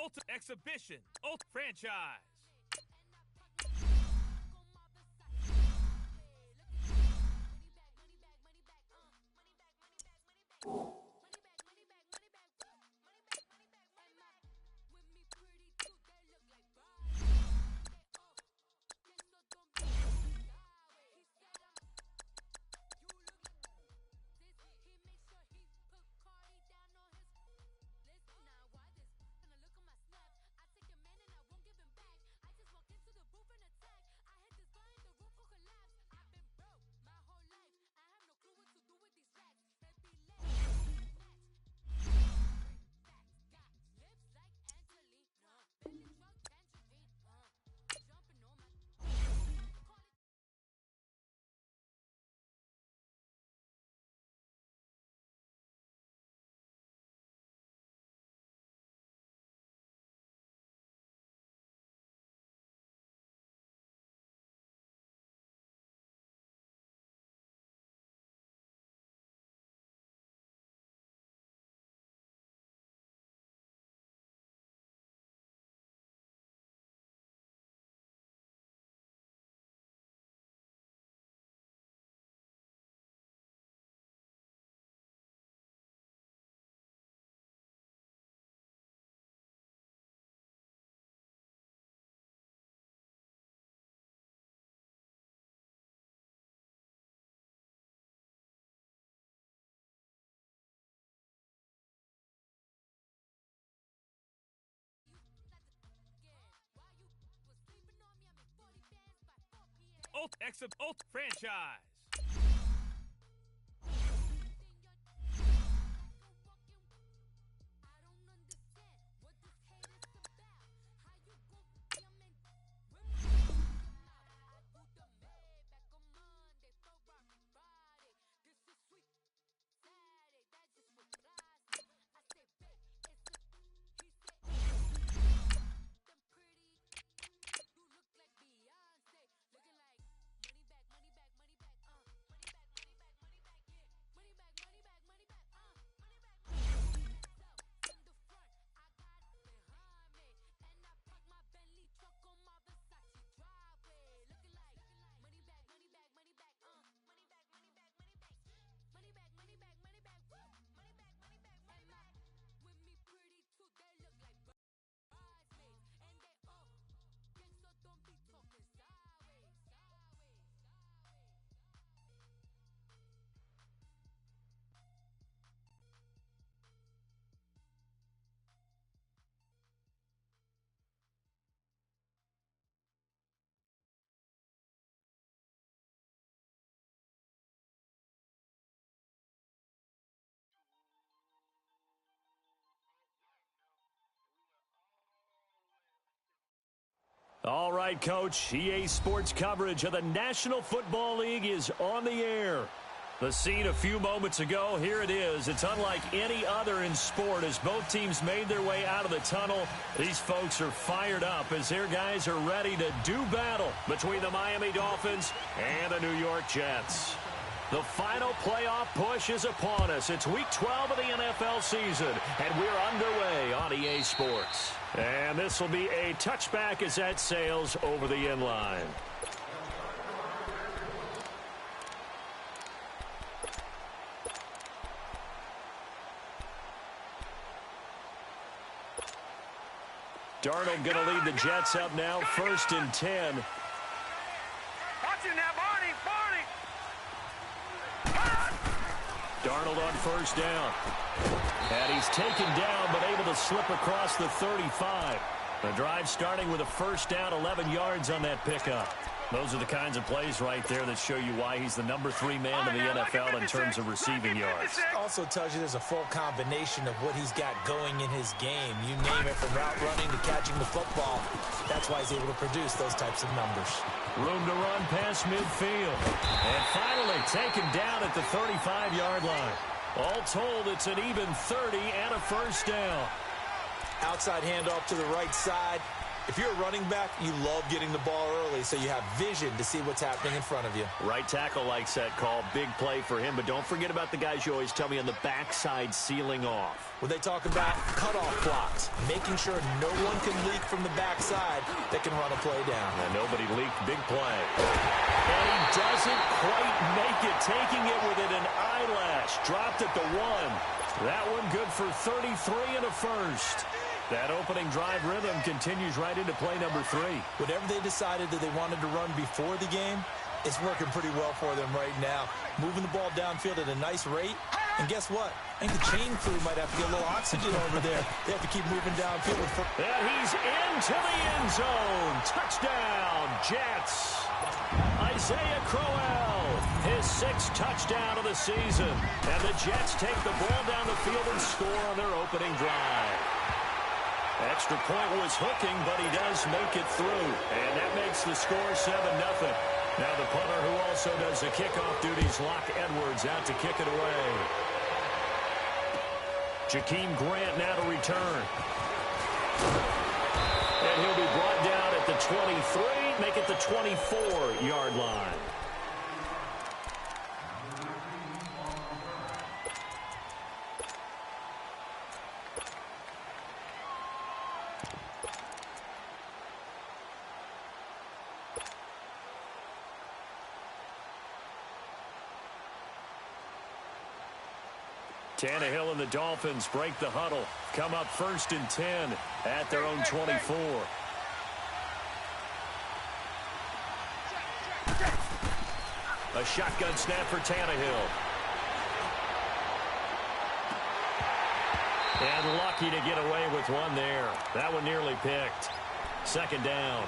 Ultimate Exhibition. Ultimate Franchise. Ultimate Franchise. All right, Coach. EA Sports coverage of the National Football League is on the air. The scene a few moments ago, here it is. It's unlike any other in sport as both teams made their way out of the tunnel. These folks are fired up as their guys are ready to do battle between the Miami Dolphins and the New York Jets. The final playoff push is upon us. It's Week 12 of the NFL season, and we're underway on EA Sports. And this will be a touchback as that sails over the end line. Darnold going to lead the Jets up now, 1st and 10. Watch it now, Barney. Darnold on 1st down. And he's taken down, but able to slip across the 35. The drive starting with a 1st down, 11 yards on that pickup. Those are the kinds of plays right there that show you why he's the number 3 man in the NFL in terms of receiving yards. Also tells you there's a full combination of what he's got going in his game. You name it, from route running to catching the football. That's why he's able to produce those types of numbers. Room to run past midfield. And finally taken down at the 35-yard line. All told, it's an even 30 and a 1st down. Outside handoff to the right side. If you're a running back, you love getting the ball early so you have vision to see what's happening in front of you. Right tackle likes that call. Big play for him, but don't forget about the guys you always tell me on the backside sealing off. When they talk about cutoff blocks, making sure no one can leak from the backside that can run a play down. And nobody leaked. Big play. And he doesn't quite make it, taking it within an eyelash. Dropped at the 1. That one good for 33 and a first. That opening drive rhythm continues right into play number 3. Whatever they decided that they wanted to run before the game, it's working pretty well for them right now. Moving the ball downfield at a nice rate. And guess what? I think the chain crew might have to get a little oxygen over there. They have to keep moving downfield. And he's into the end zone. Touchdown, Jets. Isaiah Crowell, his 6th touchdown of the season. And the Jets take the ball down the field and score on their opening drive. Extra point was hooking, but he does make it through. And that makes the score 7-0. Now the punter, who also does the kickoff duties, Locke Edwards, out to kick it away. Jakeem Grant now to return. And he'll be brought down at the 23, make it the 24-yard line. Tannehill and the Dolphins break the huddle. Come up 1st and 10 at their own 24. A shotgun snap for Tannehill. And lucky to get away with one there. That one nearly picked. 2nd down.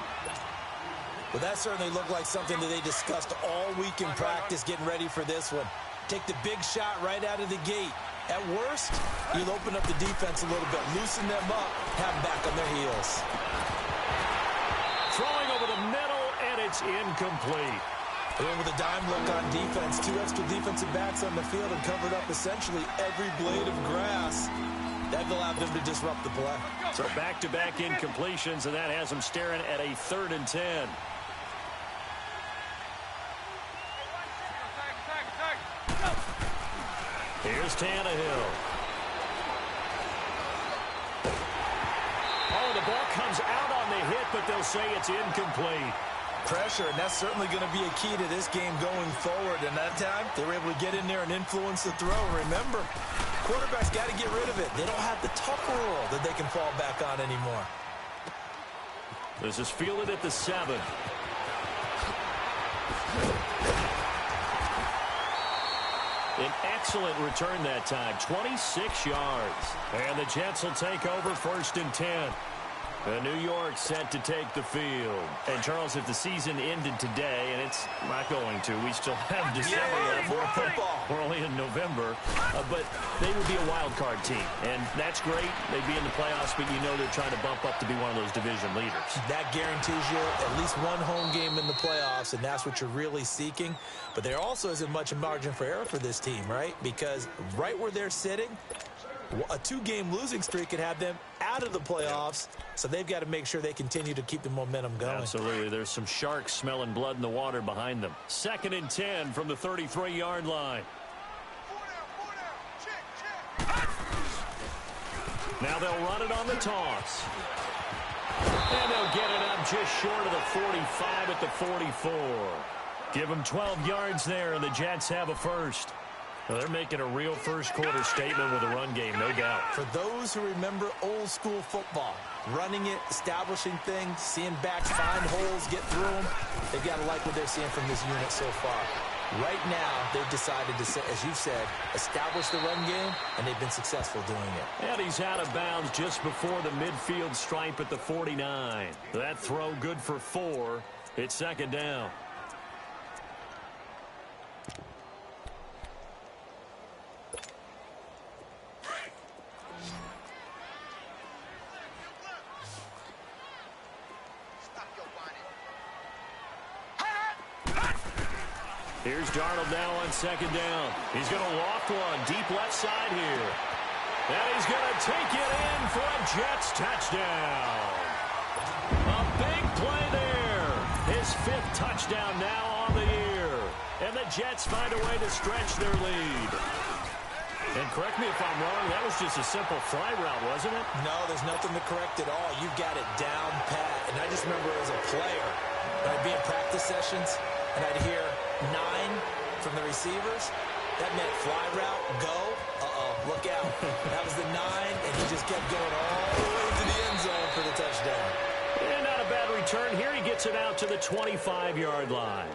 Well, that certainly looked like something that they discussed all week in practice getting ready for this one. Take the big shot right out of the gate. At worst, you'll open up the defense a little bit, loosen them up, have them back on their heels. Throwing over the middle, and it's incomplete. And then with a dime look on defense, 2 extra defensive backs on the field and covered up essentially every blade of grass. That allowed them to disrupt the play. So back-to-back incompletions, and that has them staring at a 3rd and 10. Here's Tannehill. Oh, the ball comes out on the hit, but they'll say it's incomplete. Pressure, and that's certainly going to be a key to this game going forward. And that time, they were able to get in there and influence the throw. Remember, quarterbacks got to get rid of it. They don't have the Tucker rule that they can fall back on anymore. This is fielded at the 7. An excellent return that time, 26 yards. And the Jets will take over 1st and 10. New York set to take the field. And, Charles, if the season ended today, and it's not going to, we still have December left. More football. We're only in November. But they would be a wild card team. And that's great. They'd be in the playoffs, but you know they're trying to bump up to be one of those division leaders. That guarantees you at least one home game in the playoffs, and that's what you're really seeking. But there also isn't much margin for error for this team, right? Because right where they're sitting, a 2-game losing streak could have them out of the playoffs, so they've got to make sure they continue to keep the momentum going. Absolutely. There's some sharks smelling blood in the water behind them. 2nd and 10 from the 33-yard line. Now they'll run it on the toss. And they'll get it up just short of the 45 at the 44. Give them 12 yards there, and the Jets have a first. Well, they're making a real first-quarter statement with a run game, no doubt. For those who remember old-school football, running it, establishing things, seeing backs find holes, get through them, they've got to like what they're seeing from this unit so far. Right now, they've decided to, as you said, establish the run game, and they've been successful doing it. And he's out of bounds just before the midfield stripe at the 49. That throw good for 4. It's 2nd down. Here's Darnold now on 2nd down. He's going to loft one deep left side here. And he's going to take it in for a Jets touchdown. Big play there. His 5th touchdown now on the year. And the Jets find a way to stretch their lead. And correct me if I'm wrong, that was just a simple fly route, wasn't it? No, there's nothing to correct at all. You've got it down pat. And I just remember as a player, when I'd be in practice sessions, and I'd hear 9 from the receivers, that meant fly route, go, look out. That was the 9, and he just kept going all the way to the end zone for the touchdown. And not a bad return. Here he gets it out to the 25-yard line.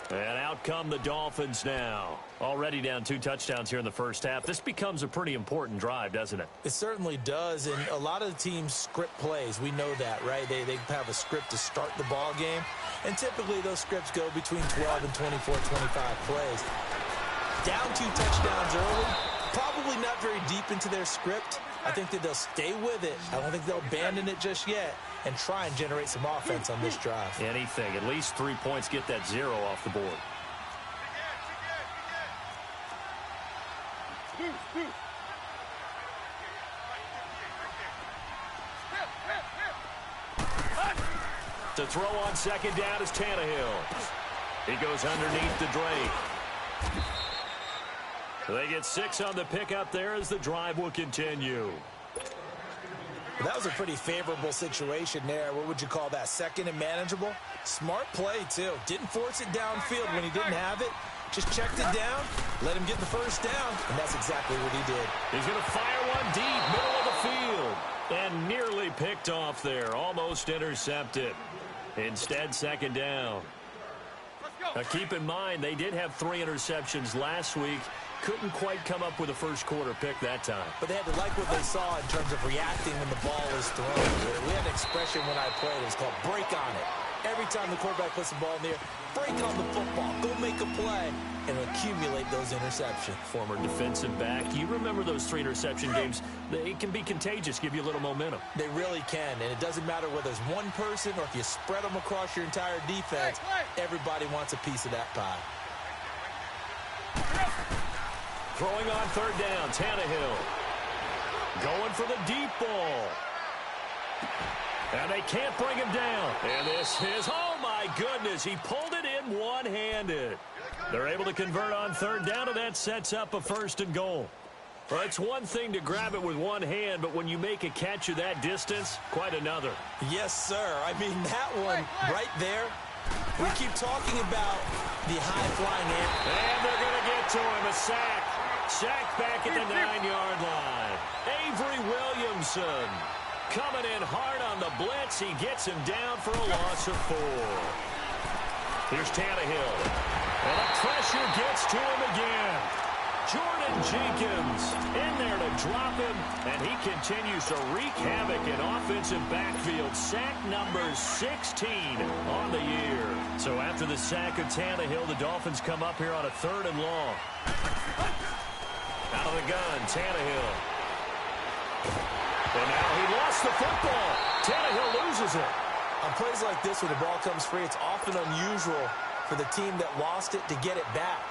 And out come the Dolphins now. Already down 2 touchdowns here in the first half. This becomes a pretty important drive, doesn't it? It certainly does, and a lot of the teams script plays. We know that, right? They have a script to start the ball game, and typically those scripts go between 12 and 24, 25 plays. Down 2 touchdowns early, probably not very deep into their script. I think that they'll stay with it. I don't think they'll abandon it just yet and try and generate some offense on this drive. Anything. At least 3 points, get that 0 off the board. To throw on second down is Tannehill. He goes underneath to Drake. They get 6 on the pickup there as the drive will continue. That was a pretty favorable situation there. What would you call that? Second and manageable? Smart play, too. Didn't force it downfield when he didn't have it. Just checked it down, let him get the first down, and that's exactly what he did. He's going to fire one deep, middle of the field, and nearly picked off there. Almost intercepted. Instead, second down. Now, keep in mind, they did have 3 interceptions last week. Couldn't quite come up with a first quarter pick that time. But they had to like what they saw in terms of reacting when the ball was thrown. We had an expression when I played. It was called break on it. Every time the quarterback puts the ball in the air, break on the football. Go make a play and accumulate those interceptions. Former defensive back. You remember those 3 interception games. They can be contagious, give you a little momentum. They really can, and it doesn't matter whether it's one person or if you spread them across your entire defense. Everybody wants a piece of that pie. Throwing on third down, Tannehill. Going for the deep ball. And they can't bring him down. And this is, oh my goodness, he pulled it in one-handed. They're able to convert on third down, and that sets up a 1st and goal. Well, it's one thing to grab it with one hand, but when you make a catch of that distance, quite another. Yes, sir. I mean, that one right there, we keep talking about the high-flying air. And they're going to get to him, a sack. Sack back at the 9-yard line. Avery Williamson coming in hard on the blitz. He gets him down for a loss of 4. Here's Tannehill. And the pressure gets to him again. Jordan Jenkins in there to drop him, and he continues to wreak havoc in offensive backfield. Sack number 16 on the year. So after the sack of Tannehill, the Dolphins come up here on a 3rd and long. Out of the gun, Tannehill. And now he lost the football. Tannehill loses it. On plays like this, when the ball comes free, it's often unusual for the team that lost it to get it back.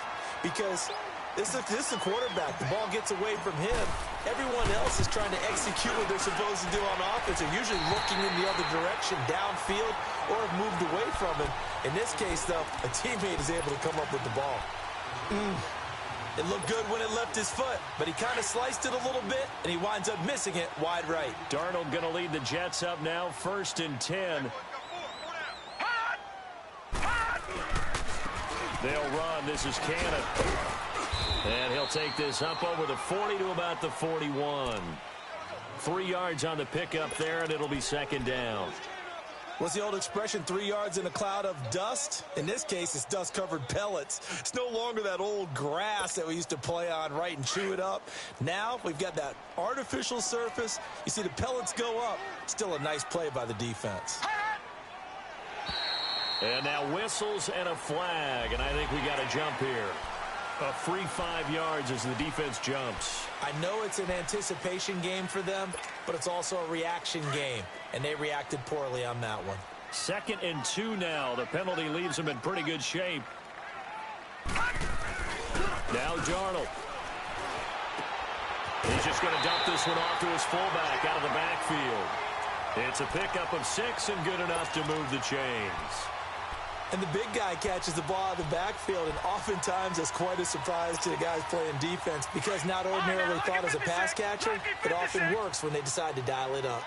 Because this is a quarterback. The ball gets away from him. Everyone else is trying to execute what they're supposed to do on offense. They're usually looking in the other direction, downfield, or have moved away from him. In this case, though, a teammate is able to come up with the ball. It looked good when it left his foot, but he kind of sliced it a little bit, and he winds up missing it wide right. Darnold going to lead the Jets up now, 1st and 10. They'll run. This is Cannon. And he'll take this up over the 40 to about the 41. 3 yards on the pickup there, and it'll be 2nd down. What's the old expression, 3 yards in a cloud of dust? In this case, it's dust-covered pellets. It's no longer that old grass that we used to play on, right, and chew it up. Now we've got that artificial surface. You see the pellets go up. Still a nice play by the defense. And now whistles and a flag, and I think we got a jump here. A free 5 yards as the defense jumps. I know it's an anticipation game for them, but it's also a reaction game, and they reacted poorly on that one. 2nd and 2 now. The penalty leaves them in pretty good shape. Now Darnold. He's just going to dump this one off to his fullback out of the backfield. It's a pickup of 6 and good enough to move the chains. And the big guy catches the ball out of the backfield, and oftentimes that's quite a surprise to the guys playing defense because not ordinarily thought as a pass catcher, it often works when they decide to dial it up.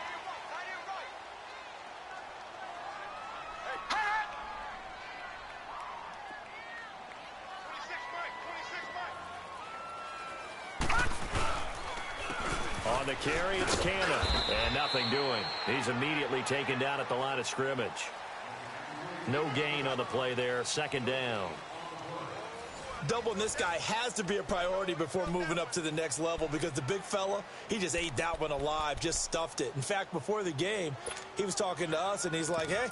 On the carry, it's Cannon, and nothing doing. He's immediately taken down at the line of scrimmage. No gain on the play there, second down. Doubling this guy has to be a priority before moving up to the next level because the big fella, he just ate that one alive, just stuffed it. In fact, before the game, he was talking to us, and he's like, hey,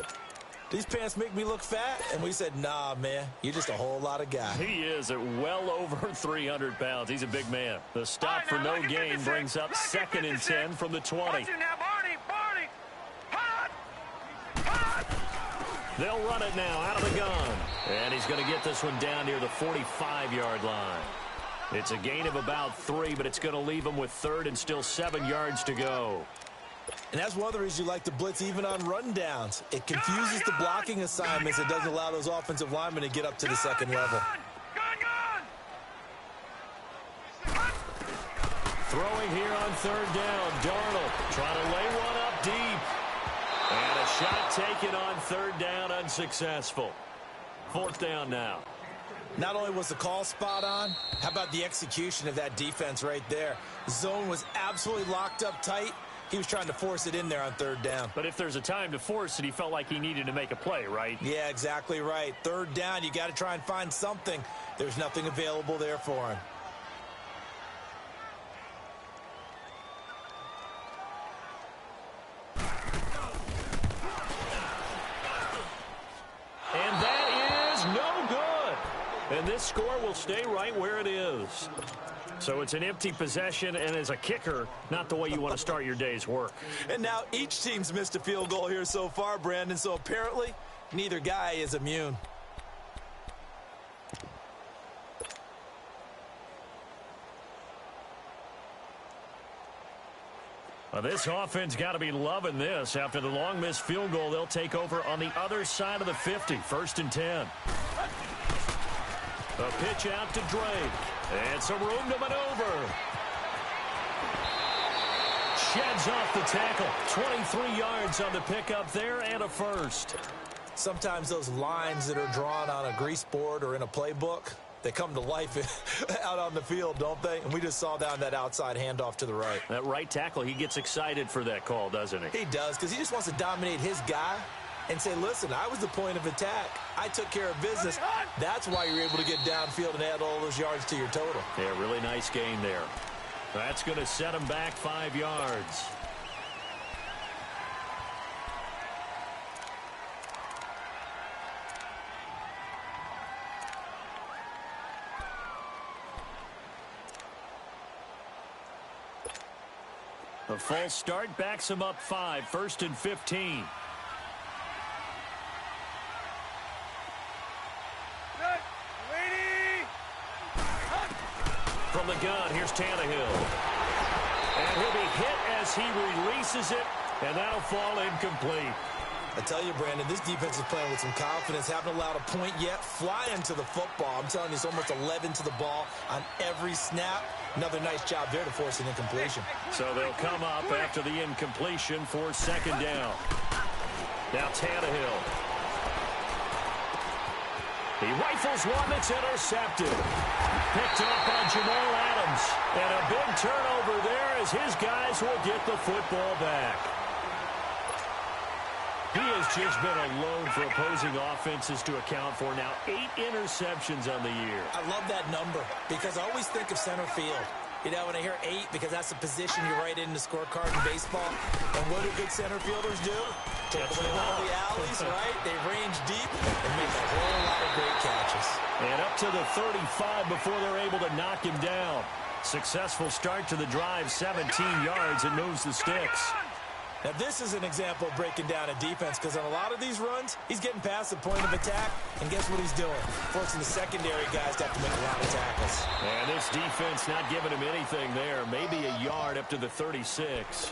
these pants make me look fat? And we said, nah, man, you're just a whole lot of guy. He is at well over 300 pounds. He's a big man. The stop for no gain brings up 2nd and 10 from the 20. They'll run it now out of the gun. And he's going to get this one down near the 45-yard line. It's a gain of about 3, but it's going to leave him with 3rd and still 7 yards to go. And that's one of the reasons you like to blitz even on rundowns. It confuses the blocking assignments. It doesn't allow those offensive linemen to get up to the second level. Throwing here on 3rd down. Darnold trying to lay one up deep. And a shot taken on 3rd down, unsuccessful. 4th down now. Not only was the call spot on, how about the execution of that defense right there? The zone was absolutely locked up tight. He was trying to force it in there on 3rd down. But if there's a time to force it, he felt like he needed to make a play, right? Yeah, exactly right. 3rd down, you got to try and find something. There's nothing available there for him. And that is no good. And this score will stay right where it is. So it's an empty possession, and as a kicker, not the way you want to start your day's work. And now each team's missed a field goal here so far, Brandon, so apparently neither guy is immune. Well, this offense got to be loving this. After the long missed field goal, they'll take over on the other side of the 50, 1st and 10. A pitch out to Drake. And some room to maneuver. Sheds off the tackle. 23 yards on the pickup there and a 1st. Sometimes those lines that are drawn on a grease board or in a playbook, they come to life out on the field, don't they? And we just saw down that outside handoff to the right. That right tackle, he gets excited for that call, doesn't he? He does, because he just wants to dominate his guy and say, listen, I was the point of attack. I took care of business. That's why you're able to get downfield and add all those yards to your total. Yeah, really nice gain there. That's going to set him back 5 yards. The false start backs him up 5, 1st and 15. From the gun, here's Tannehill. And he'll be hit as he releases it, and that'll fall incomplete. I tell you, Brandon, this defense is playing with some confidence. Haven't allowed a point yet. Flying to the football. I'm telling you, it's almost 11 to the ball on every snap. Another nice job there to force an incompletion. So they'll come up after the incompletion for 2nd down. Now Tannehill. He rifles one that's intercepted. Picked up by Jamal Adams. And a big turnover there as his guys will get the football back. He has just been alone for opposing offenses to account for now 8 interceptions on the year. I love that number because I always think of center field. You know, when I hear 8, because that's the position you write in the scorecard in baseball. And what do good center fielders do? Take away all the alleys, right? They range deep and make a whole lot of great catches. And up to the 35 before they're able to knock him down. Successful start to the drive, 17 yards, and moves the sticks. Now, this is an example of breaking down a defense because on a lot of these runs, he's getting past the point of attack, and guess what he's doing? Forcing the secondary guys to have to make a lot of tackles. And this defense not giving him anything there. Maybe a yard up to the 36.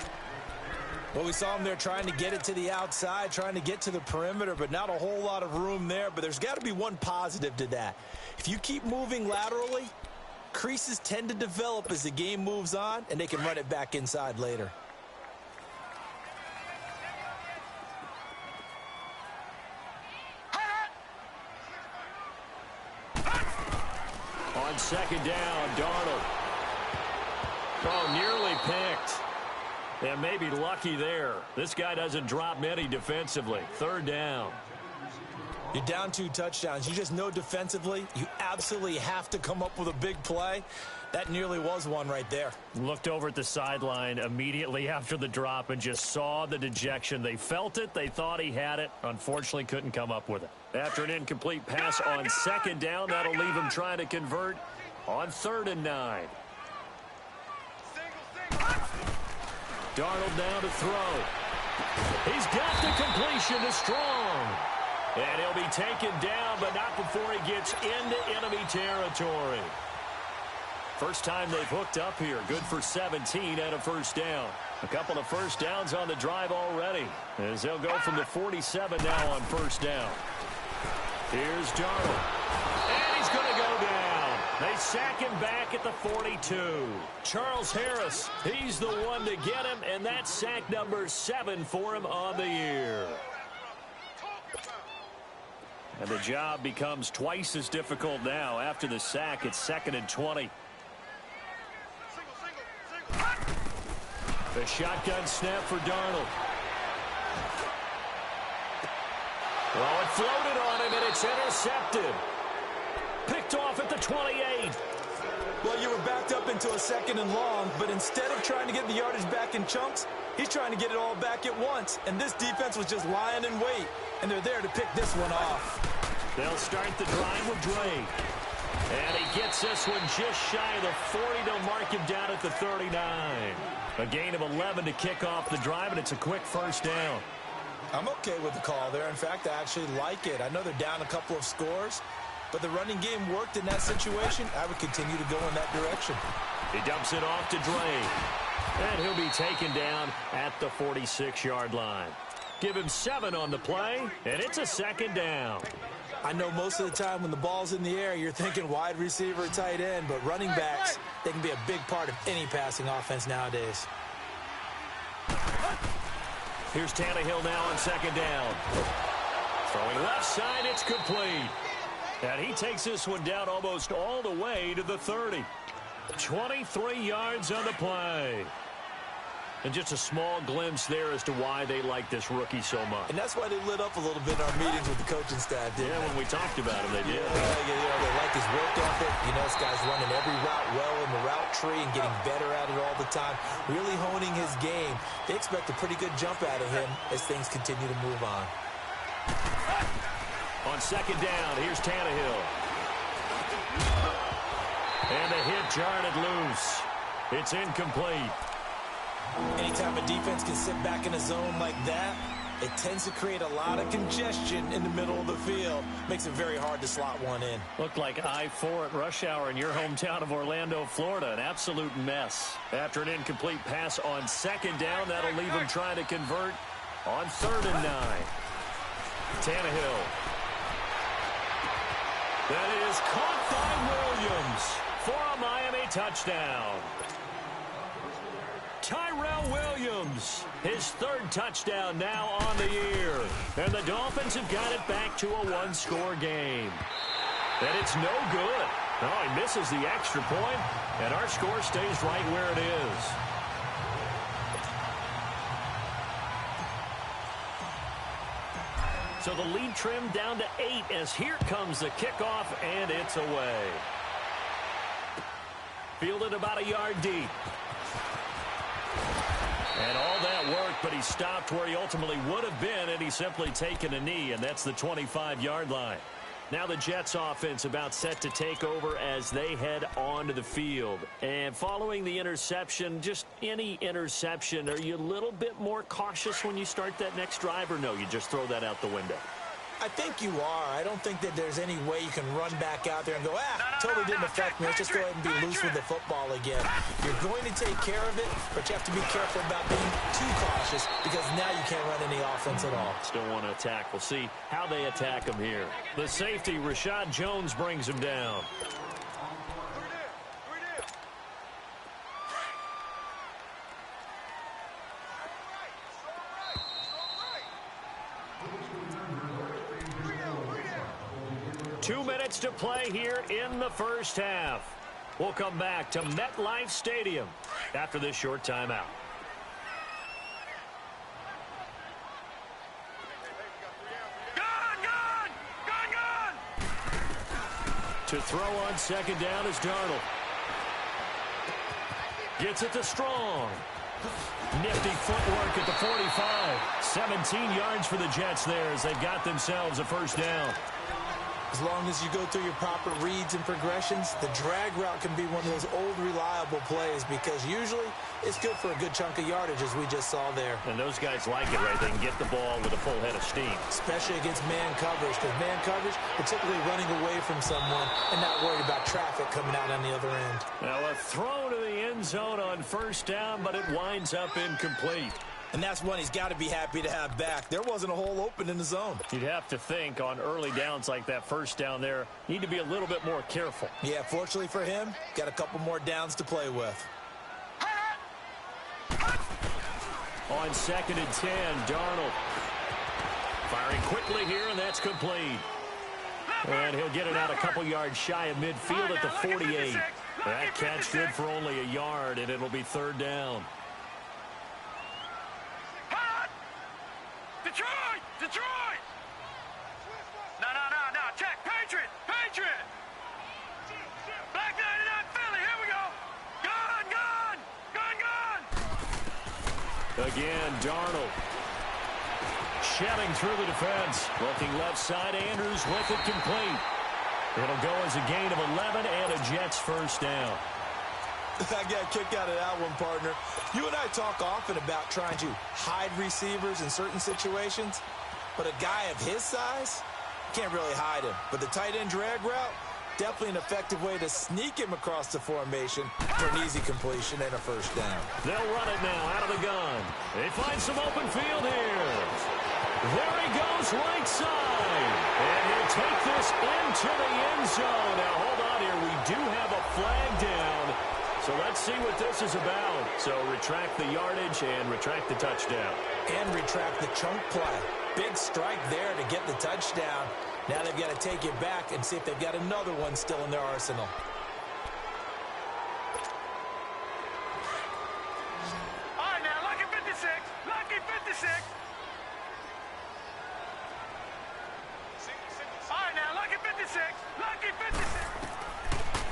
Well, we saw him there trying to get it to the outside, trying to get to the perimeter, but not a whole lot of room there. But there's got to be one positive to that. If you keep moving laterally, creases tend to develop as the game moves on, and they can run it back inside later. On second down, Darnold. Oh, nearly picked. And maybe lucky there. This guy doesn't drop many defensively. Third down. You're down 2 touchdowns. You just know defensively you absolutely have to come up with a big play. That nearly was one right there. Looked over at the sideline immediately after the drop and just saw the dejection. They felt it. They thought he had it. Unfortunately, couldn't come up with it. After an incomplete pass on second down, that'll leave him trying to convert on 3rd and 9. Darnold now to throw. He's got the completion to Strong. And he'll be taken down, but not before he gets into enemy territory. First time they've hooked up here. Good for 17 and a first down. A couple of first downs on the drive already, as they'll go from the 47 now on first down. Here's Darnold. And he's going to go down. They sack him back at the 42. Charles Harris, he's the one to get him, and that's sack number 7 for him on the year. And the job becomes twice as difficult now. After the sack, it's 2nd and 20. The shotgun snap for Darnold. Well, it floated on him, and it's intercepted. Picked off at the 28. Well, you were backed up into a 2nd and long, but instead of trying to get the yardage back in chunks, he's trying to get it all back at once. And this defense was just lying in wait, and they're there to pick this one off. They'll start the drive with Dre. And he gets this one just shy of the 40 to mark him down at the 39. A gain of 11 to kick off the drive, and it's a quick first down. I'm okay with the call there. In fact, I actually like it. I know they're down a couple of scores, but the running game worked in that situation. I would continue to go in that direction. He dumps it off to Dre. And he'll be taken down at the 46-yard line. Give him 7 on the play, and it's a 2nd down. I know most of the time when the ball's in the air, you're thinking wide receiver, tight end, but running backs, they can be a big part of any passing offense nowadays. Here's Tannehill now on 2nd down. Throwing left side, it's complete. And he takes this one down almost all the way to the 30. 23 yards on the play. And just a small glimpse there as to why they like this rookie so much. And that's why they lit up a little bit in our meetings with the coaching staff, didn't they? When we talked about him, they did. They like his work ethic. You know, this guy's running every route well in the route tree and getting better at it all the time, really honing his game. They expect a pretty good jump out of him as things continue to move on. On 2nd down, here's Tannehill. And the hit jarred it loose. It's incomplete. Anytime a defense can sit back in a zone like that, it tends to create a lot of congestion in the middle of the field. Makes it very hard to slot one in. Looked like I-4 at rush hour in your hometown of Orlando, Florida. An absolute mess. After an incomplete pass on 2nd down, that'll leave him trying to convert on 3rd and 9. Tannehill. That is caught by Williams for a Miami touchdown. Tyrell Williams, his 3rd touchdown now on the year. And the Dolphins have got it back to a 1-score game. And it's no good. Oh, he misses the extra point, and our score stays right where it is. So the lead trimmed down to 8 as here comes the kickoff, and it's away. Fielded about a yard deep. And all that work, but he stopped where he ultimately would have been, and he's simply taken a knee, and that's the 25-yard line. Now the Jets offense about set to take over as they head onto the field. And following the interception, just any interception, are you a little bit more cautious when you start that next drive, or no, you just throw that out the window? I think you are. I don't think that there's any way you can run back out there and go, totally didn't affect me. Let's just go ahead and be loose with the football again. You're going to take care of it, but you have to be careful about being too cautious because now you can't run any offense at all. Still want to attack. We'll see how they attack him here. The safety, Rashad Jones, brings him down. 2 minutes to play here in the first half. We'll come back to MetLife Stadium after this short timeout. To throw on second down is Darnold. Gets it to Strong. Nifty footwork at the 45. 17 yards for the Jets there as they've got themselves a first down. As long as you go through your proper reads and progressions, the drag route can be one of those old reliable plays because usually it's good for a good chunk of yardage as we just saw there. And those guys like it, right? They can get the ball with a full head of steam. Especially against man coverage because man coverage, particularly running away from someone and not worried about traffic coming out on the other end. Now a throw to the end zone on first down, but it winds up incomplete. And that's one he's got to be happy to have back. There wasn't a hole open in the zone. You'd have to think on early downs like that first down there, need to be a little bit more careful. Yeah, fortunately for him, got a couple more downs to play with. On second and 10, Darnold. Firing quickly here, and that's complete. And he'll get it out a couple yards shy of midfield at the 48. That catch good for only a yard, and it'll be third down. Detroit! No, check. Patriot! Black 99 Philly, here we go! Gun! Again, Darnold. Shedding through the defense. Looking left side, Andrews with it complete. It'll go as a gain of 11 and a Jets first down. I got a kick out of that one, partner. You and I talk often about trying to hide receivers in certain situations, but a guy of his size, can't really hide him. But the tight end drag route, definitely an effective way to sneak him across the formation for an easy completion and a first down. They'll run it now out of the gun. They find some open field here. There he goes right side. And he'll take this into the end zone. Now, hold on here. We do have a flag down. So let's see what this is about. So retract the yardage and retract the touchdown. And retract the chunk play. Big strike there to get the touchdown. Now they've got to take it back and see if they've got another one still in their arsenal. All right, now, lucky 56. All right, now, lucky 56.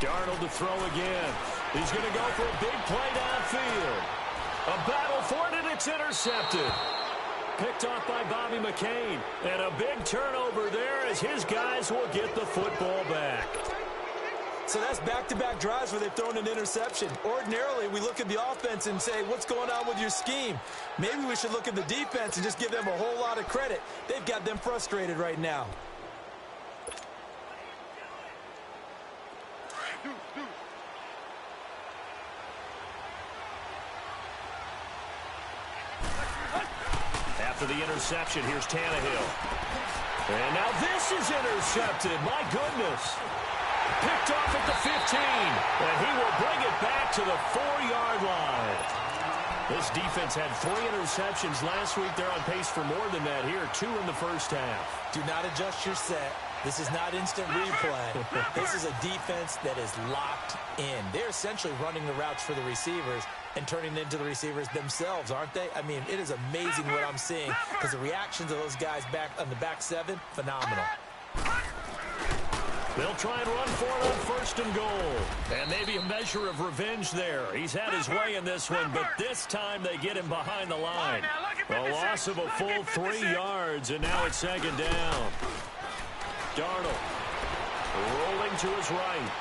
Darnold to throw again. He's going to go for a big play downfield. A battle for it, and it's intercepted. Picked off by Bobby McCain. And a big turnover there as his guys will get the football back. So that's back-to-back drives where they've thrown an interception. Ordinarily, we look at the offense and say, what's going on with your scheme? Maybe we should look at the defense and just give them a whole lot of credit. They've got them frustrated right now. After the interception, here's Tannehill. And now this is intercepted. My goodness. Picked off at the 15. And he will bring it back to the 4-yard line. This defense had 3 interceptions last week. They're on pace for more than that here. 2 in the first half. Do not adjust your set. This is not instant replay. This is a defense that is locked in. They're essentially running the routes for the receivers and turning it into the receivers themselves, aren't they? I mean, it is amazing what I'm seeing because the reactions of those guys back on the back 7, phenomenal. They'll try and run for it on first and goal. And maybe a measure of revenge there. He's had his way in this one, but this time they get him behind the line. A loss of a full 3 yards, and now it's second down. Darnold rolling to his right.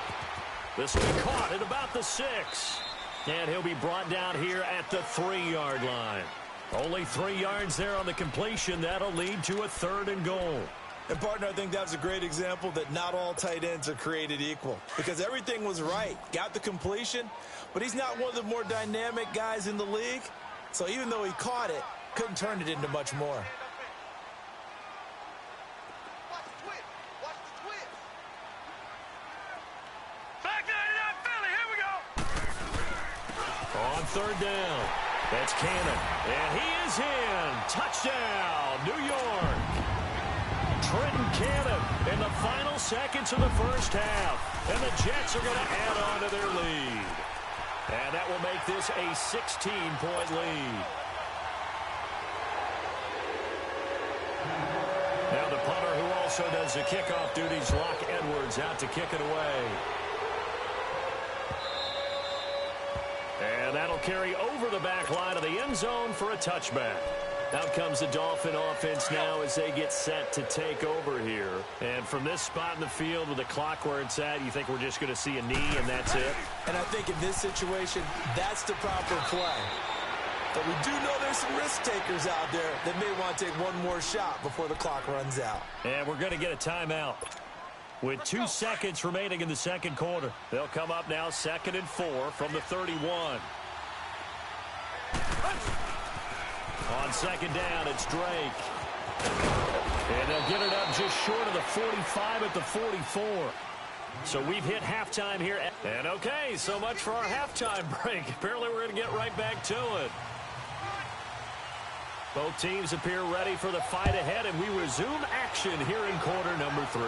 This will be caught at about the 6. And he'll be brought down here at the 3-yard line. Only 3 yards there on the completion. That'll lead to a 3rd and goal. And, partner, I think that was a great example that not all tight ends are created equal because everything was right. Got the completion, but he's not one of the more dynamic guys in the league. So even though he caught it, couldn't turn it into much more. Back 99 Philly, here we go. On third down, that's Cannon. And he is in. Touchdown, New York. Trenton Cannon in the final seconds of the first half. And the Jets are going to add on to their lead. And that will make this a 16-point lead. Now the punter who also does the kickoff duties, Locke Edwards, out to kick it away. And that'll carry over the back line of the end zone for a touchback. Out comes the Dolphin offense now as they get set to take over here. And from this spot in the field with the clock where it's at, you think we're just going to see a knee and that's it? And I think in this situation, that's the proper play. But we do know there's some risk takers out there that may want to take one more shot before the clock runs out. And we're going to get a timeout. With 2 seconds remaining in the second quarter, they'll come up now 2nd and 4 from the 31. On second down, it's Drake. And they'll get it up just short of the 45 at the 44. So we've hit halftime here. And okay, so much for our halftime break. Apparently we're going to get right back to it. Both teams appear ready for the fight ahead, and we resume action here in quarter number 3.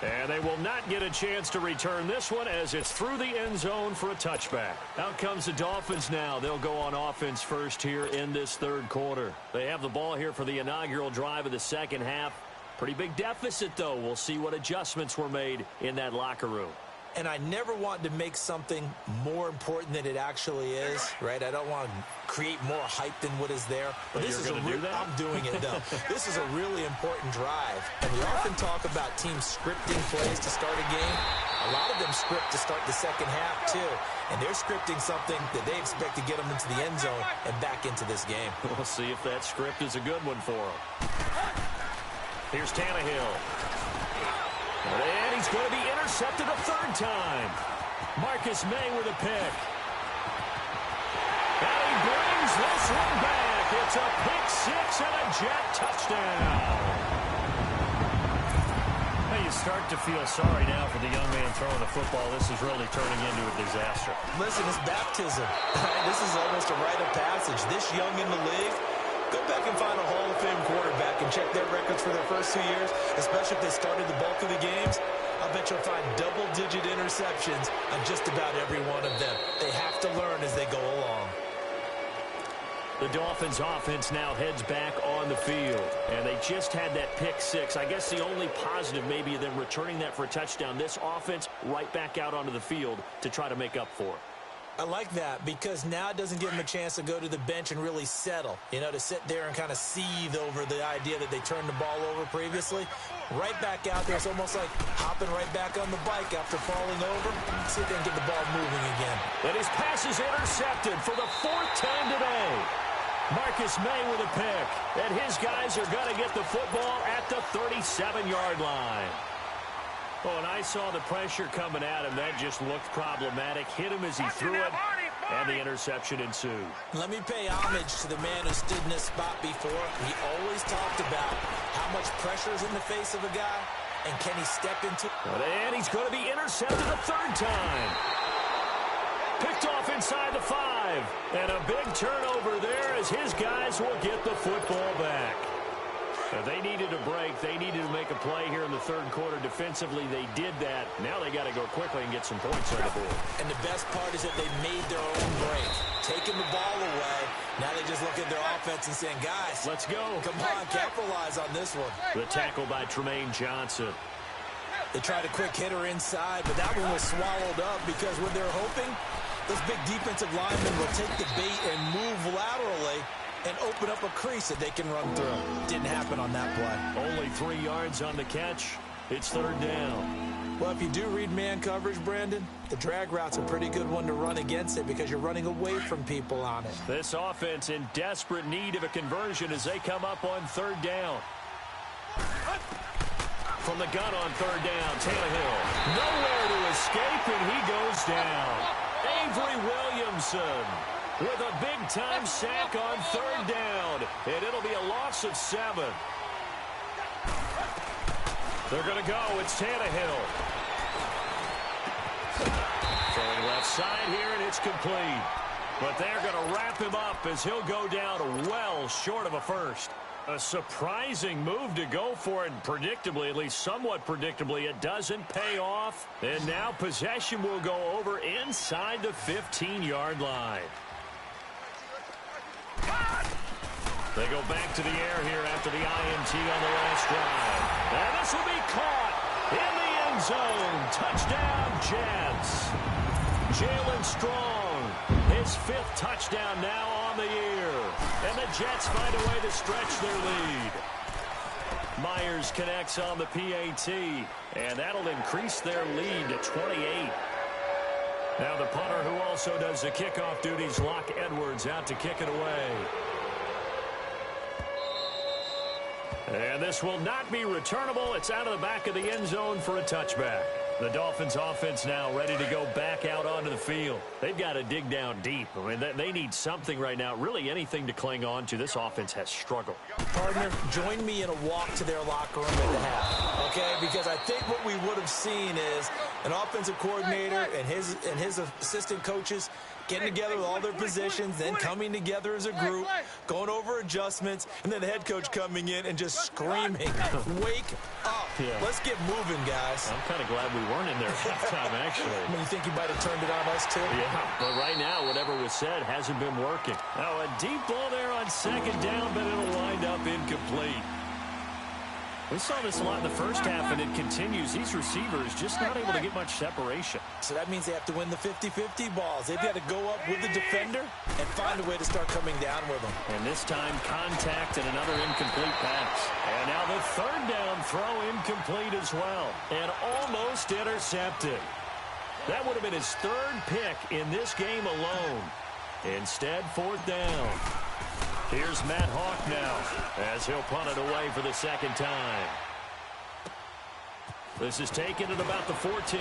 And they will not get a chance to return this one as it's through the end zone for a touchback. Out comes the Dolphins now. They'll go on offense first here in this third quarter. They have the ball here for the inaugural drive of the second half. Pretty big deficit, though. We'll see what adjustments were made in that locker room. And I never want to make something more important than it actually is, right? I don't want to create more hype than what is there. But this is I'm doing it, though. This is a really important drive. And we often talk about teams scripting plays to start a game. A lot of them script to start the second half, too. And they're scripting something that they expect to get them into the end zone and back into this game. We'll see if that script is a good one for them. Here's Tannehill. And he's going to be intercepted a third time. Marcus May with a pick. And he brings this one back. It's a pick six and a Jet touchdown. Well, you start to feel sorry now for the young man throwing the football. This is really turning into a disaster. Listen, it's baptism. This is almost a rite of passage. This young in the league, go back and find a Hall of Fame quarterback and check their records for their first 2 years, especially if they started the bulk of the games. I bet you'll find double-digit interceptions on just about every one of them. They have to learn as they go along. The Dolphins offense now heads back on the field, and they just had that pick six. I guess the only positive maybe of them returning that for a touchdown. This offense right back out onto the field to try to make up for it. I like that because now it doesn't give them a chance to go to the bench and really settle, to sit there and kind of seethe over the idea that they turned the ball over previously. Right back out there, it's almost like hopping right back on the bike after falling over. Sit there and get the ball moving again. And his pass is intercepted for the 4th time today. Marcus May with a pick, and his guys are going to get the football at the 37-yard line. Oh, and I saw the pressure coming at him. That just looked problematic. Hit him as he threw it, and the interception ensued. Let me pay homage to the man who stood in this spot before. He always talked about how much pressure is in the face of a guy, and can he step into it? And he's going to be intercepted a 3rd time. Picked off inside the 5. And a big turnover there as his guys will get the football back. They needed a break. They needed to make a play here in the third quarter. Defensively, they did that. Now they got to go quickly and get some points on the board. And the best part is that they made their own break. Taking the ball away. Now they just look at their offense and saying, guys, let's go. Come on, capitalize on this one. The tackle by Tremaine Johnson. They tried a quick hitter inside, but that one was swallowed up because when they're hoping, those big defensive linemen will take the bait and move laterally and open up a crease that they can run through. Didn't happen on that play. Only 3 yards on the catch. It's 3rd down. Well, if you do read man coverage, Brandon, the drag route's a pretty good one to run against it because you're running away from people on it. This offense in desperate need of a conversion as they come up on 3rd down. From the gun on third down, Tannehill. Nowhere to escape, and he goes down. Avery Williamson with a big-time sack on third down, and it'll be a loss of 7. They're going to go. It's Tannehill. Throwing left side here, and it's complete. But they're going to wrap him up as he'll go down well short of a first. A surprising move to go for it, and predictably, at least somewhat predictably, it doesn't pay off. And now possession will go over inside the 15-yard line. They go back to the air here after the INT on the last drive. And this will be caught in the end zone. Touchdown, Jets. Jalen Strong, his 5th touchdown now on the year. And the Jets find a way to stretch their lead. Myers connects on the PAT, and that'll increase their lead to 28. Now the punter, who also does the kickoff duties, Locke Edwards, out to kick it away. And this will not be returnable. It's out of the back of the end zone for a touchback. The Dolphins offense now ready to go back out onto the field. They've got to dig down deep. I mean, they need something right now, really anything to cling on to. This offense has struggled. Partner, join me in a walk to their locker room at the half, okay? Because I think what we would have seen is an offensive coordinator and his assistant coaches getting together with all their positions, then coming together as a group, going over adjustments, and then the head coach coming in and just screaming, wake up. Yeah. Let's get moving, guys. I'm kind of glad we weren't in there at halftime, actually. I mean, you think you might have turned it on us, too? Yeah, but right now, whatever was said hasn't been working. Now, a deep ball there on second down, but it'll wind up incomplete. We saw this a lot in the first half, and it continues. These receivers just not able to get much separation. So that means they have to win the 50-50 balls. They've got to go up with the defender and find a way to start coming down with them. And this time, contact and another incomplete pass. And now the third down throw incomplete as well. And almost intercepted. That would have been his 3rd pick in this game alone. Instead, 4th down. Here's Matt Hawk now as he'll punt it away for the 2nd time. This is taken at about the 14.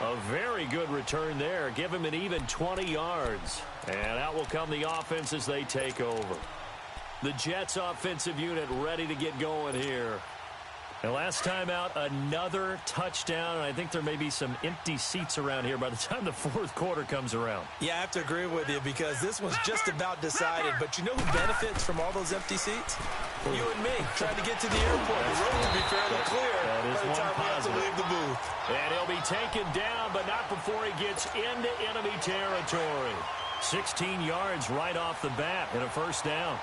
A very good return there. Give him an even 20 yards. And out will come the offense as they take over. The Jets offensive unit ready to get going here. And last time out, another touchdown. And I think there may be some empty seats around here by the time the 4th quarter comes around. Yeah, I have to agree with you because this one's just about decided. But you know who benefits from all those empty seats? You and me, trying to get to the airport. The road will be fairly clear by the time we have to leave the booth. And he'll be taken down, but not before he gets into enemy territory. 16 yards right off the bat and a 1st down.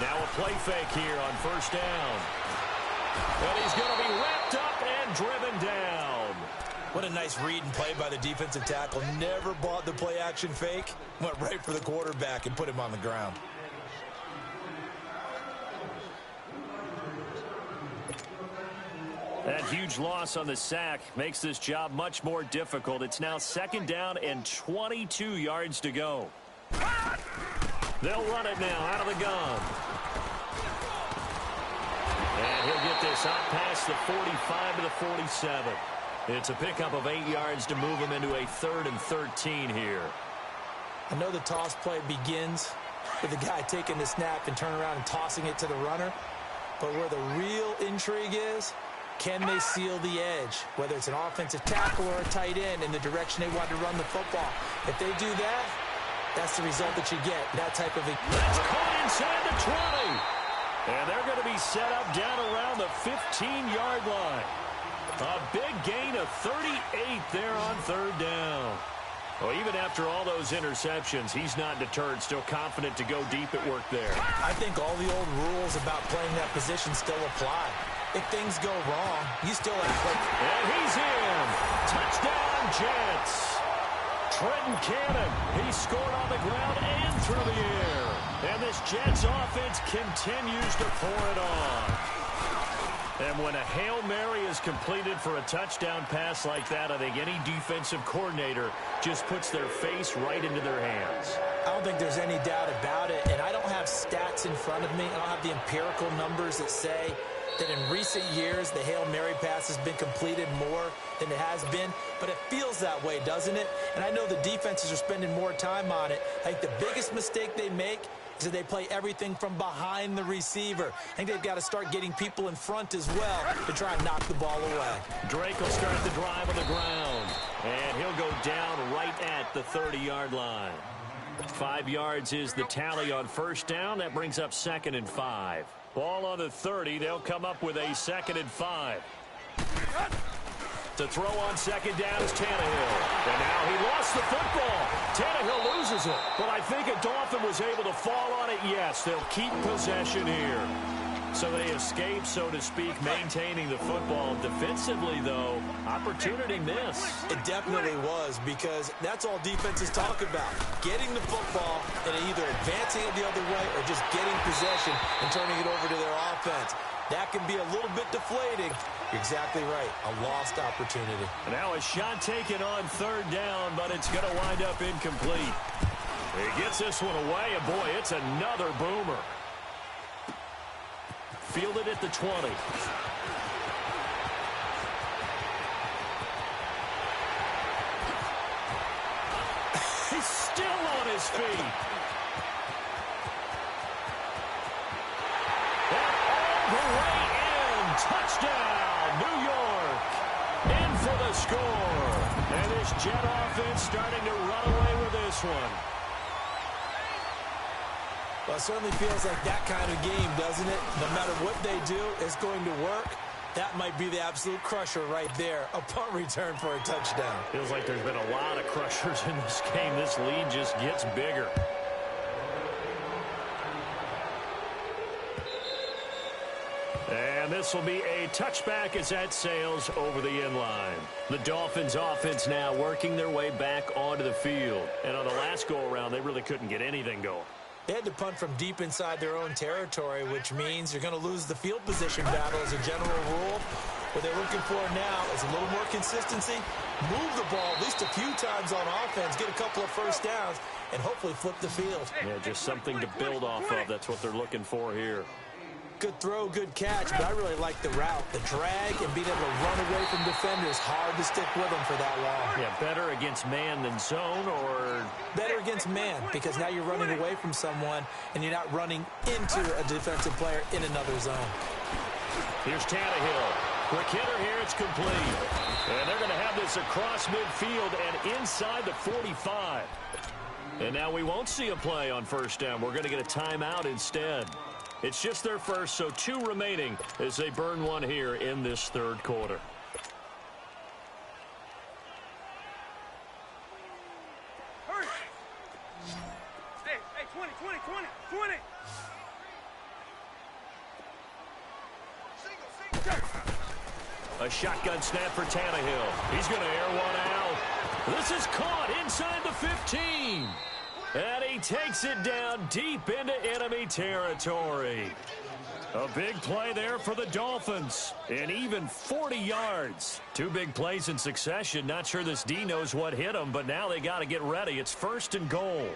Now a play fake here on 1st down. And he's going to be wrapped up and driven down. What a nice read and play by the defensive tackle. Never bought the play action fake. Went right for the quarterback and put him on the ground. That huge loss on the sack makes this job much more difficult. It's now 2nd down and 22 yards to go. They'll run it now out of the gun. And he'll get this out past the 45 to the 47. It's a pickup of 8 yards to move him into a 3rd and 13 here. I know the toss play begins with the guy taking the snap and turning around and tossing it to the runner. But where the real intrigue is, can they seal the edge? Whether it's an offensive tackle or a tight end in the direction they want to run the football. If they do that, that's the result that you get, that type of a... That's caught inside the 20. And they're going to be set up down around the 15-yard line. A big gain of 38 there on 3rd down. Well, even after all those interceptions, he's not deterred, still confident to go deep at work there. I think all the old rules about playing that position still apply. If things go wrong, you still act like... And he's in. Touchdown, Jets. Trenton Cannon, he scored on the ground and through the air. And this Jets offense continues to pour it on. And when a Hail Mary is completed for a touchdown pass like that, I think any defensive coordinator just puts their face right into their hands. I don't think there's any doubt about it, and I don't have stats in front of me. I don't have the empirical numbers that say that in recent years the Hail Mary pass has been completed more than it has been, but it feels that way, doesn't it? And I know the defenses are spending more time on it. I think the biggest mistake they make is that they play everything from behind the receiver. I think they've got to start getting people in front as well to try and knock the ball away. Drake will start the drive on the ground, and he'll go down right at the 30-yard line. 5 yards is the tally on first down. That brings up 2nd and 5. Ball on the 30. They'll come up with a 2nd and 5. To throw on 2nd down is Tannehill. And now he lost the football. Tannehill loses it. But I think a Dolphin was able to fall on it. Yes, they'll keep possession here. So they escape, so to speak, maintaining the football. Defensively, though, opportunity miss. It definitely was, because that's all defenses talk about. Getting the football and either advancing it the other way or just getting possession and turning it over to their offense. That can be a little bit deflating. You're exactly right. A lost opportunity. Now a shot taken on 3rd down, but it's going to wind up incomplete. He gets this one away, and boy, it's another boomer. Fielded at the 20. He's still on his feet. And all the way in. Touchdown, New York. In for the score. And this Jet offense starting to run away with this one. Well, it certainly feels like that kind of game, doesn't it? No matter what they do, it's going to work. That might be the absolute crusher right there. A punt return for a touchdown. Feels like there's been a lot of crushers in this game. This lead just gets bigger. And this will be a touchback as that sails over the end line. The Dolphins offense now working their way back onto the field. And on the last go-around, they really couldn't get anything going. They had to punt from deep inside their own territory, which means you're going to lose the field position battle as a general rule. What they're looking for now is a little more consistency, move the ball at least a few times on offense, get a couple of first downs, and hopefully flip the field. Yeah, just something to build off of. That's what they're looking for here. Good throw, good catch, but I really like the route. The drag and being able to run away from defenders, hard to stick with them for that long. Yeah, better against man than zone, or? Better against man, because now you're running away from someone and you're not running into a defensive player in another zone. Here's Tannehill. Quick hitter here, it's complete. And they're going to have this across midfield and inside the 45. And now we won't see a play on first down. We're going to get a timeout instead. It's just their first, so 2 remaining as they burn one here in this 3rd quarter. Hurry! Hey, 20. A shotgun snap for Tannehill. He's going to air one out. This is caught inside the 15. And he takes it down deep into enemy territory. A big play there for the Dolphins. And even 40 yards. 2 big plays in succession. Not sure this D knows what hit him, but now they got to get ready. It's 1st and goal.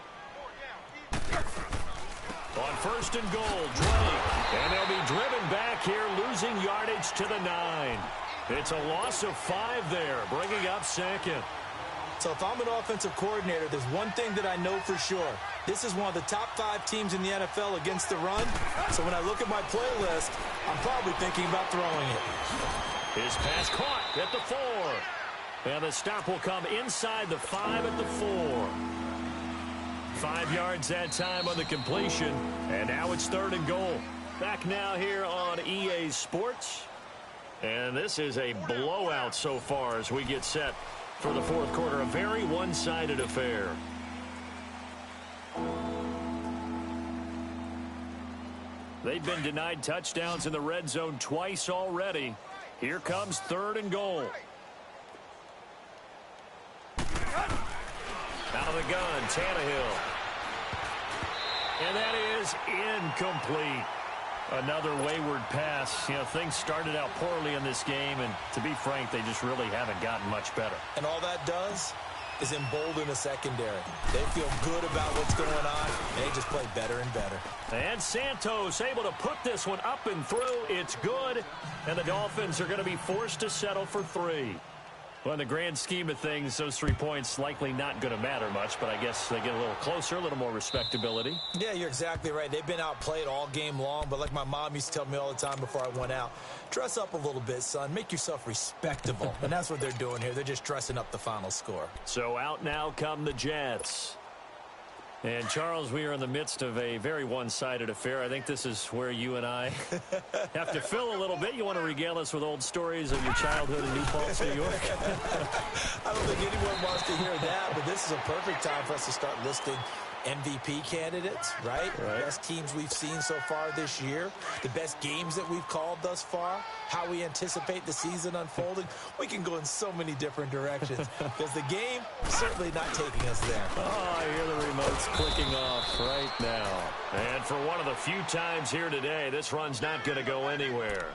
On 1st and goal, Drake. And they'll be driven back here, losing yardage to the 9. It's a loss of 5 there, bringing up 2nd. So if I'm an offensive coordinator, there's one thing that I know for sure. This is one of the top 5 teams in the NFL against the run. So when I look at my playlist, I'm probably thinking about throwing it. His pass caught at the 4. And the stop will come inside the 5 at the 4. 5 yards that time on the completion. And now it's 3rd and goal. Back now here on EA Sports. And this is a blowout so far as we get set for the 4th quarter. A very one-sided affair. They've been denied touchdowns in the red zone twice already. Here comes 3rd and goal. Out of the gun, Tannehill. And that is incomplete. Another wayward pass. You know, things started out poorly in this game, and to be frank, they just really haven't gotten much better. And all that does is embolden the secondary. They feel good about what's going on, and they just play better and better. And Santos able to put this one up and through. It's good, and the Dolphins are going to be forced to settle for 3. Well, in the grand scheme of things, those 3 points likely not going to matter much, but I guess they get a little closer, a little more respectability. Yeah, you're exactly right. They've been outplayed all game long, but like my mom used to tell me all the time before I went out, dress up a little bit, son. Make yourself respectable. And that's what they're doing here. They're just dressing up the final score. So out now come the Jets. And, Charles, we are in the midst of a very one-sided affair. I think this is where you and I have to fill a little bit. You want to regale us with old stories of your childhood in New Paltz, New York? I don't think anyone wants to hear that, but this is a perfect time for us to start listing MVP candidates, right? The best teams we've seen so far this year, the best games that we've called thus far, how we anticipate the season unfolding. We can go in so many different directions because the game is certainly not taking us there. Oh, I hear the remotes clicking off right now. And for one of the few times here today, this run's not going to go anywhere.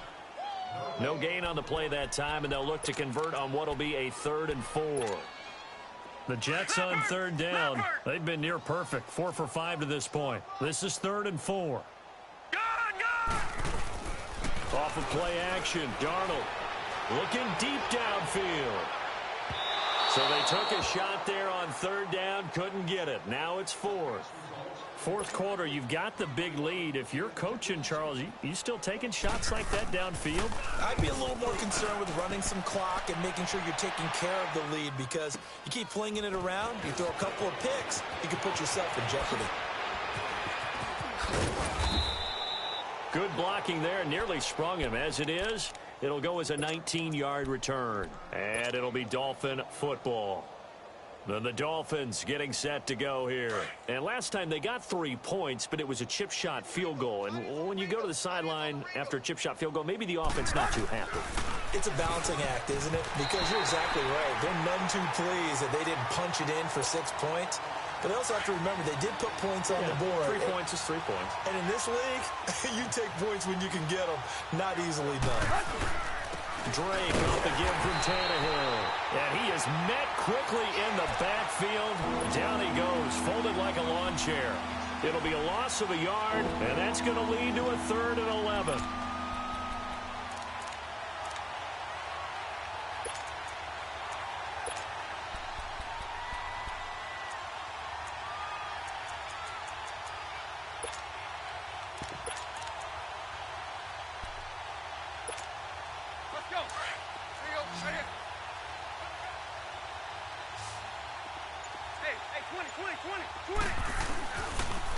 No gain on the play that time, and they'll look to convert on what will be a 3rd and 4. The Jets on 3rd down. They've been near perfect. 4 for 5 to this point. This is 3rd and 4. Off of play action, Darnold looking deep downfield. So they took a shot there on 3rd down, couldn't get it. Now it's 4th. 4th quarter, you've got the big lead. If you're coaching, Charles, you still taking shots like that downfield? I'd be a little more concerned with running some clock and making sure you're taking care of the lead, because you keep flinging it around, you throw a couple of picks, you can put yourself in jeopardy. Good blocking there, nearly sprung him. As it is, it'll go as a 19-yard return, and it'll be Dolphin football. Then the Dolphins getting set to go here. And last time they got 3 points, but it was a chip shot field goal. And when you go to the sideline after a chip shot field goal, maybe the offense not too happy. It's a balancing act, isn't it? Because you're exactly right. They're none too pleased that they didn't punch it in for 6 points. But they also have to remember they did put points on the board. 3 points is 3 points. And in this league, you take points when you can get them. Not easily done. Drake off the give from Tannehill. And he is met quickly in the backfield. Down he goes, folded like a lawn chair. It'll be a loss of a yard, and that's going to lead to a 3rd and 11.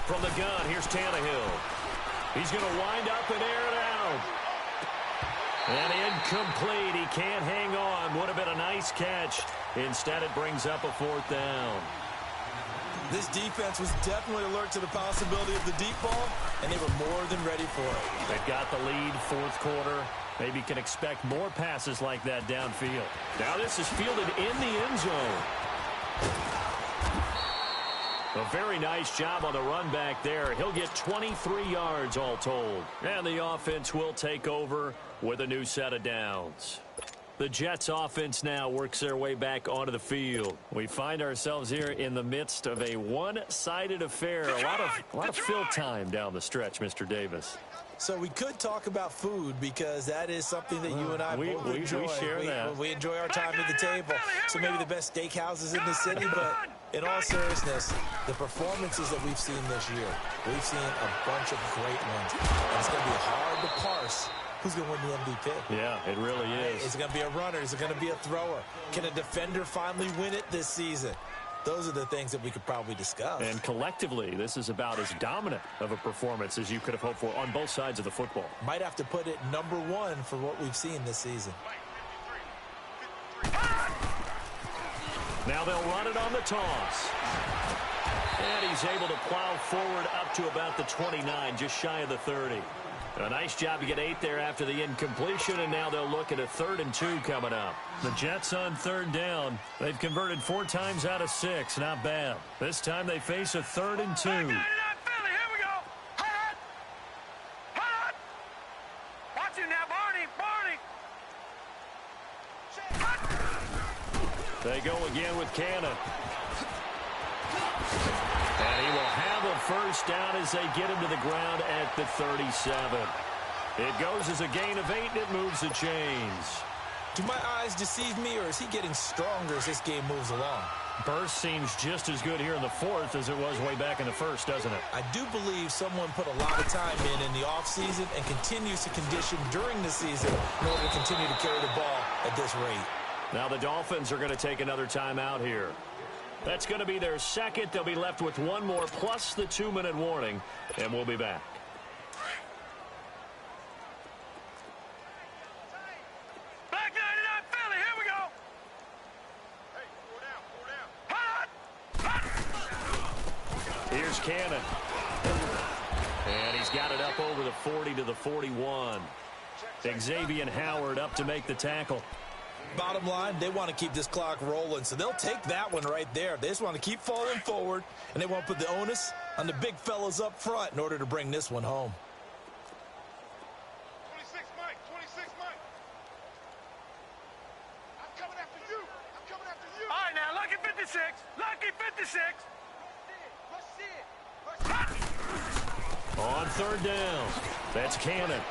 From the gun, here's Tannehill. He's going to wind up and air it out. And incomplete. He can't hang on. Would have been a nice catch. Instead, it brings up a 4th down. This defense was definitely alert to the possibility of the deep ball, and they were more than ready for it. They've got the lead, 4th quarter. Maybe can expect more passes like that downfield. Now this is fielded in the end zone. A very nice job on the run back there. He'll get 23 yards all told. And the offense will take over with a new set of downs. The Jets offense now works their way back onto the field. We find ourselves here in the midst of a one-sided affair. A lot of fill time down the stretch, Mr. Davis. So we could talk about food, because that is something that you and I both enjoy. We share that. We enjoy our time at the table. So maybe the best steakhouses in the city, but in all seriousness, the performances that we've seen this year, we've seen a bunch of great ones. And it's going to be hard to parse who's going to win the MVP. Yeah, it really is. Is it going to be a runner? Is it going to be a thrower? Can a defender finally win it this season? Those are the things that we could probably discuss. And collectively, this is about as dominant of a performance as you could have hoped for on both sides of the football. Might have to put it number 1 for what we've seen this season. Now they'll run it on the toss. And he's able to plow forward up to about the 29, just shy of the 30. A nice job to get 8 there after the incompletion, and now they'll look at a 3rd and 2 coming up. The Jets on 3rd down. They've converted 4 times out of 6. Not bad. This time they face a 3rd and 2. They go again with Cannon. And he will have a first down as they get him to the ground at the 37. It goes as a gain of 8, and it moves the chains. Do my eyes deceive me, or is he getting stronger as this game moves along? Burst seems just as good here in the fourth as it was way back in the first, doesn't it? I do believe someone put a lot of time in the offseason and continues to condition during the season in order to continue to carry the ball at this rate. Now the Dolphins are going to take another timeout here. That's going to be their second. They'll be left with one more plus the 2-minute warning, and we'll be back. Back 99 Philly, here we go. Hey, 4 down, 4 down. Here's Cannon. And he's got it up over the 40 to the 41. Xavier Howard up to make the tackle. Bottom line, they want to keep this clock rolling, so they'll take that one right there. They just want to keep falling forward, and they want to put the onus on the big fellas up front in order to bring this one home. 26 Mike, 26 Mike. I'm coming after you. I'm coming after you. All right, now, lucky 56. Lucky 56. Let's see it. On third down, that's Cannon.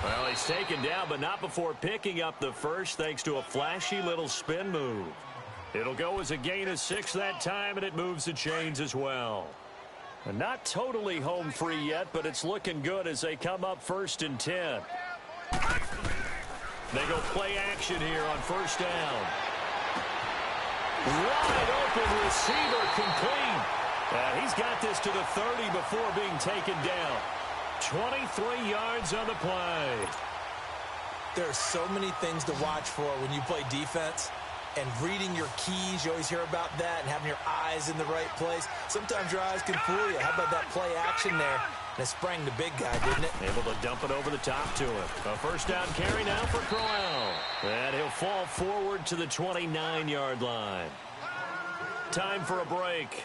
Well, he's taken down, but not before picking up the first thanks to a flashy little spin move. It'll go as a gain of 6 that time, and it moves the chains as well. And not totally home free yet, but it's looking good as they come up 1st and 10. They go play action here on first down. Wide open receiver complete. He's got this to the 30 before being taken down. 23 yards on the play. There are so many things to watch for when you play defense. And reading your keys, you always hear about that, and having your eyes in the right place. Sometimes your eyes can fool you. How about that play action there? And it sprang the big guy, didn't it? Able to dump it over the top to him. A first down carry now for Crowell. And he'll fall forward to the 29-yard line. Time for a break.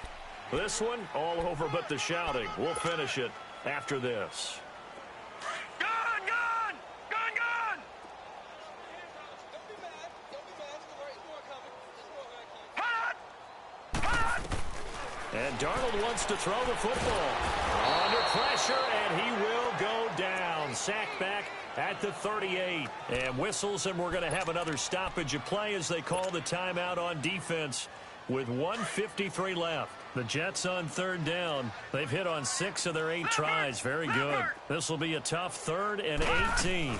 This one, all over but the shouting. We'll finish it after this. Gun, gun! Gun, gun! Don't be mad. Don't be mad. There's more coming. Hot! Hot! And Darnold wants to throw the football. Under pressure, and he will go down. Sacked back at the 38. And whistles, and we're going to have another stoppage of play as they call the timeout on defense with 1:53 left. The Jets on third down. They've hit on 6 of their 8 tries. Very good. This will be a tough 3rd and 18.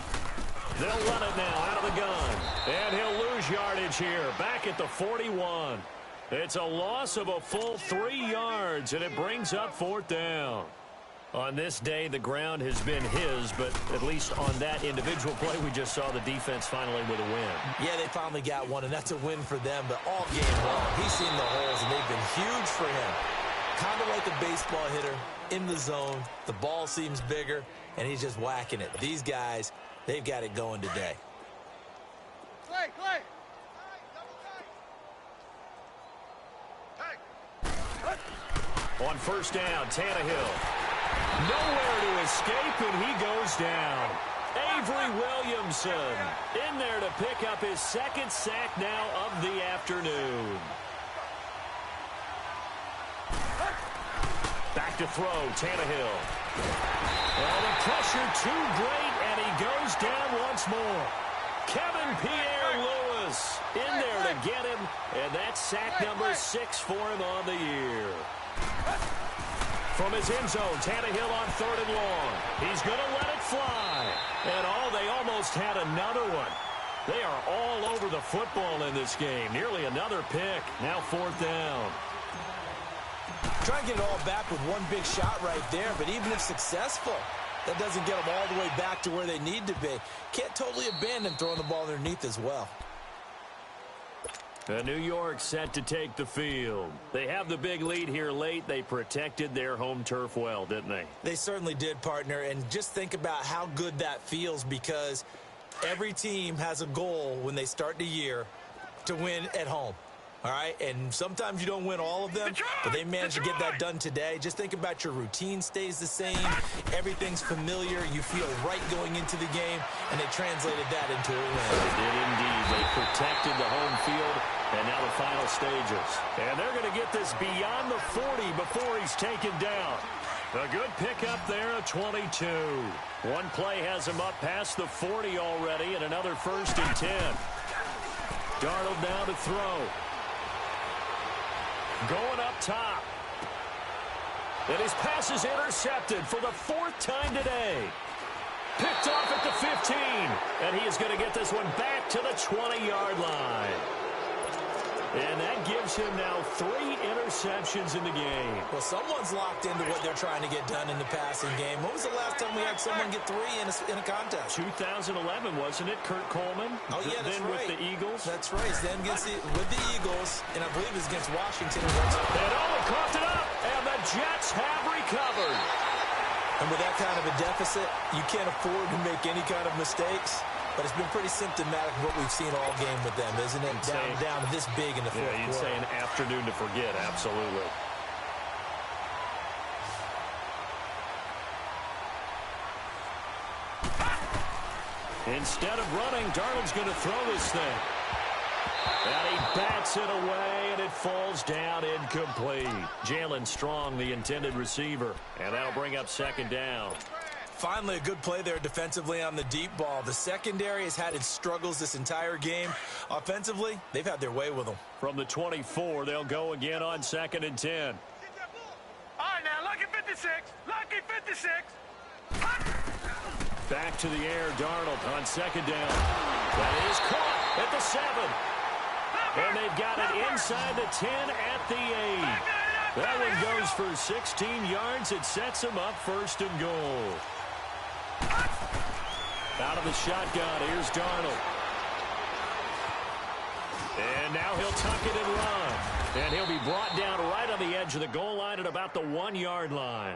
They'll run it now out of the gun. And he'll lose yardage here. Back at the 41. It's a loss of a full 3 yards, and it brings up 4th down. On this day, the ground has been his, but at least on that individual play, we just saw the defense finally with a win. Yeah, they finally got one, and that's a win for them. But all game long, he's seen the holes, and they've been huge for him. Kind of like a baseball hitter in the zone. The ball seems bigger, and he's just whacking it. These guys, they've got it going today. Clay, Clay! Hey! On first down, Tannehill. Nowhere to escape, and he goes down. Avery Williamson in there to pick up his 2nd sack now of the afternoon. Back to throw, Tannehill. Well, the pressure too great, and he goes down once more. Kevin Pierre-Louis in there to get him, and that's sack number 6 for him on the year. From his end zone, Tannehill on 3rd and long. He's going to let it fly. And they almost had another one. They are all over the football in this game. Nearly another pick. Now 4th down. Try and get it all back with one big shot right there, but even if successful, that doesn't get them all the way back to where they need to be. Can't totally abandon throwing the ball underneath as well. New York set to take the field. They have the big lead here late. They protected their home turf well, didn't they? They certainly did, partner. And just think about how good that feels, because every team has a goal when they start the year to win at home. All right, and sometimes you don't win all of them, but they managed to get that done today. Just think about your routine stays the same. Everything's familiar. You feel right going into the game, and they translated that into a win. They did indeed. They protected the home field, and now the final stages. And they're going to get this beyond the 40 before he's taken down. A good pickup there, a 22. One play has him up past the 40 already, and another 1st and 10. Darnold now to throw. Going up top. And his pass is intercepted for the 4th time today. Picked off at the 15. And he is going to get this one back to the 20-yard line. And that gives him now 3 interceptions in the game. Well, someone's locked into what they're trying to get done in the passing game. When was the last time we had someone get 3 in a contest? 2011, wasn't it? Kurt Coleman? Oh, yeah, that's then right. With the Eagles? That's right. Then with the Eagles, and I believe it was against Washington. And Owen coughed it up, and the Jets have recovered. And with that kind of a deficit, you can't afford to make any kind of mistakes. But it's been pretty symptomatic of what we've seen all game with them, isn't it? Down this big in the fourth quarter. You'd say an afternoon to forget, absolutely. Instead of running, Darnold's going to throw this thing. And he bats it away, and it falls down incomplete. Jalen Strong, the intended receiver. And that'll bring up 2nd down. Finally, a good play there defensively on the deep ball. The secondary has had its struggles this entire game. Offensively, they've had their way with them. From the 24, they'll go again on 2nd and 10. All right, now, lucky 56. Lucky 56. Back to the air, Darnold on 2nd down. That is caught at the 7. And they've got it inside the 10 at the 8. That one goes for 16 yards. It sets him up 1st and goal. Out of the shotgun, here's Darnold. And now he'll tuck it and run. And he'll be brought down right on the edge of the goal line at about the 1-yard line.